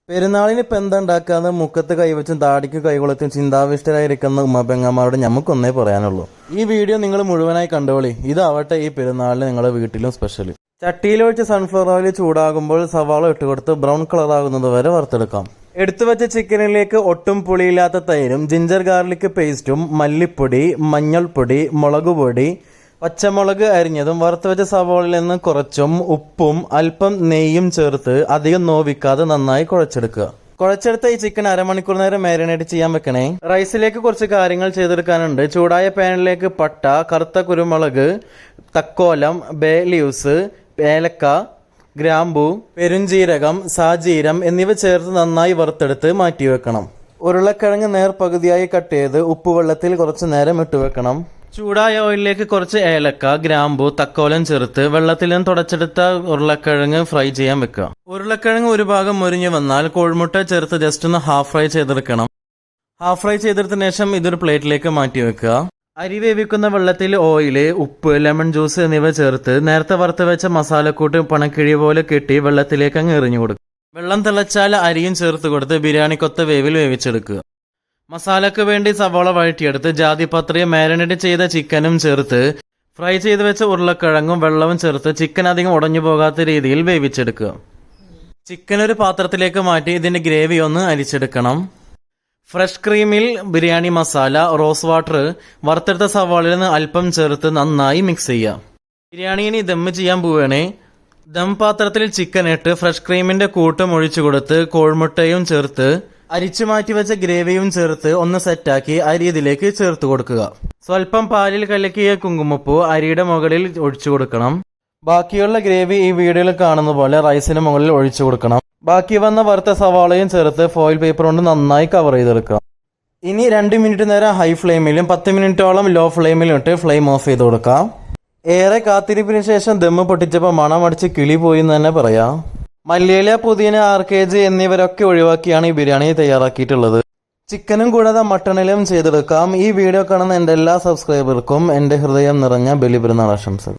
പെരുന്നാളിന് ഇപ്പം എന്താ ഉണ്ടാക്കാന്ന് മുഖത്ത് കൈവച്ചും താടിക്ക് കൈകൊളത്തും ചിന്താവിഷ്ടരായിരിക്കുന്ന ഉമ്മപ്പെങ്ങന്മാരോട് നമുക്കൊന്നേ പറയാനുള്ളൂ. ഈ വീഡിയോ നിങ്ങൾ മുഴുവനായി കണ്ടോളി. ഇതാവട്ടെ ഈ പെരുന്നാളിന് നിങ്ങളുടെ വീട്ടിലും സ്പെഷ്യൽ. ചട്ടിയിൽ വെച്ച് സൺഫ്ലവർ ഓയിൽ ചൂടാകുമ്പോൾ സവാള ഇട്ടുകൊടുത്ത് ബ്രൗൺ കളർ ആകുന്നത് വരെ വറുത്തെടുക്കാം. എടുത്തു വെച്ച ചിക്കനിലേക്ക് ഒട്ടും പുളിയില്ലാത്ത തൈരും ജിഞ്ചർ ഗാർലിക് പേസ്റ്റും മല്ലിപ്പൊടി, മഞ്ഞൾപ്പൊടി, മുളകുപൊടി, പച്ചമുളക് അരിഞ്ഞതും വറുത്ത് വെച്ച സവാളയിൽ നിന്ന് കുറച്ചും ഉപ്പും അല്പം നെയ്യും ചേർത്ത് അധികം നോവിക്കാതെ നന്നായി കുഴച്ചെടുക്കുക. കുഴച്ചെടുത്ത ഈ ചിക്കൻ അരമണിക്കൂർ നേരം മാരിനേറ്റ് ചെയ്യാൻ വെക്കണേ. റൈസിലേക്ക് കുറച്ച് കാര്യങ്ങൾ ചെയ്തെടുക്കാനുണ്ട്. ചൂടായ പാനിലേക്ക് പട്ട, കറുത്ത കുരുമുളക്, തക്കോലം, ബേ ലീവ്സ്, ഏലക്ക, ഗ്രാമ്പൂ, പെരുംജീരകം, സാജീരം എന്നിവ ചേർത്ത് നന്നായി വറുത്തെടുത്ത് മാറ്റിവെക്കണം. ഉരുളക്കിഴങ്ങ് നേർപകുതിയായി കട്ട് ചെയ്ത് ഉപ്പുവെള്ളത്തിൽ കുറച്ച് നേരം ഇട്ടുവെക്കണം. ചൂടായ ഓയിലിലേക്ക് കുറച്ച് ഏലക്ക, ഗ്രാമ്പൂ, തക്കോലം ചേർത്ത് വെള്ളത്തിൽ നിന്ന് തുടച്ചെടുത്ത ഉരുളക്കിഴങ്ങ് ഫ്രൈ ചെയ്യാൻ വെക്കുക. ഉരുളക്കിഴങ്ങ് ഒരു ഭാഗം മുരിഞ്ഞു വന്നാൽ കോഴിമുട്ട ചേർത്ത് ജസ്റ്റ് ഒന്ന് ഹാഫ് ഫ്രൈ ചെയ്തെടുക്കണം. ഹാഫ് ഫ്രൈ ചെയ്തെടുത്തതിന് ശേഷം ഇതൊരു പ്ലേറ്റിലേക്ക് മാറ്റി വെക്കുക. അരി വേവിക്കുന്ന വെള്ളത്തിൽ ഓയില്, ഉപ്പ്, ലെമൺ ജ്യൂസ് എന്നിവ ചേർത്ത് നേരത്തെ വറുത്ത് വെച്ച മസാലക്കൂട്ട് പണക്കിഴി പോലെ കെട്ടി വെള്ളത്തിലേക്ക് അങ്ങ് എറിഞ്ഞു കൊടുക്കുക. വെള്ളം തിളച്ചാൽ അരിയും ചേർത്ത് കൊടുത്ത് ബിരിയാണിക്കൊത്ത വേവിൽ വേവിച്ചെടുക്കുക. മസാലയ്ക്ക് വേണ്ടി സവാള വഴറ്റിയെടുത്ത് ജാതിപത്രിയും മാരിനേറ്റ് ചെയ്ത ചിക്കനും ചേർത്ത് ഫ്രൈ ചെയ്ത് വെച്ച ഉരുളക്കിഴങ്ങും വെള്ളവും ചേർത്ത് ചിക്കൻ അധികം ഉടഞ്ഞു പോകാത്ത രീതിയിൽ വേവിച്ചെടുക്കുക. ചിക്കൻ ഒരു പാത്രത്തിലേക്ക് മാറ്റി ഇതിന്റെ ഗ്രേവി ഒന്ന് അരിച്ചെടുക്കണം. ഫ്രഷ് ക്രീമിൽ ബിരിയാണി മസാല, റോസ് വാട്ടർ, വറുത്തെടുത്ത സവാളയിൽ നിന്ന് അല്പം ചേർത്ത് നന്നായി മിക്സ് ചെയ്യുക. ബിരിയാണിന് ദം ചെയ്യാൻ പോവുകയാണേ. ദം പാത്രത്തിൽ ചിക്കൻ ഇട്ട് ഫ്രഷ് ക്രീമിന്റെ കൂട്ടും ഒഴിച്ചു കൊടുത്ത് കോഴിമുട്ടയും ചേർത്ത് അരിച്ചു മാറ്റി വെച്ച ഗ്രേവിയും ചേർത്ത് ഒന്ന് സെറ്റാക്കി അരി ഇതിലേക്ക് ചേർത്ത് കൊടുക്കുക. സ്വല്പം പാലിൽ കലക്കിയ കുങ്കുമപ്പൂ അരിയുടെ മുകളിൽ ഒഴിച്ചു കൊടുക്കണം. ബാക്കിയുള്ള ഗ്രേവി ഈ വീഡിയോയിൽ കാണുന്ന പോലെ റൈസിന് മുകളിൽ ഒഴിച്ചു കൊടുക്കണം. ബാക്കി വന്ന വറുത്ത സവാളയും ചേർത്ത് ഫോയിൽ പേപ്പർ കൊണ്ട് നന്നായി കവർ ചെയ്തെടുക്കാം. ഇനി 2 മിനിറ്റ് നേരം ഹൈ ഫ്ലെയിമിലും 10 മിനിറ്റോളം ലോ ഫ്ലെയിമിലും ഇട്ട് ഫ്ലെയിം ഓഫ് ചെയ്ത് കൊടുക്കാം. ഏറെ കാത്തിരിപ്പിന് ശേഷം ദമ്മ് പൊട്ടിച്ചപ്പോൾ മണമടിച്ച് കിളി പോയി എന്ന് തന്നെ പറയാം. മല്ലിയില, പുതിന, RKG എന്നിവരൊക്കെ ഒഴിവാക്കിയാണ് ഈ ബിരിയാണി തയ്യാറാക്കിയിട്ടുള്ളത്. ചിക്കനും കൂടാതെ മട്ടണിലും ചെയ്തെടുക്കാം. ഈ വീഡിയോ കാണുന്ന എൻ്റെ എല്ലാ സബ്സ്ക്രൈബർക്കും എൻ്റെ ഹൃദയം നിറഞ്ഞ ബലിപെരുന്നാൾ ആശംസകൾ.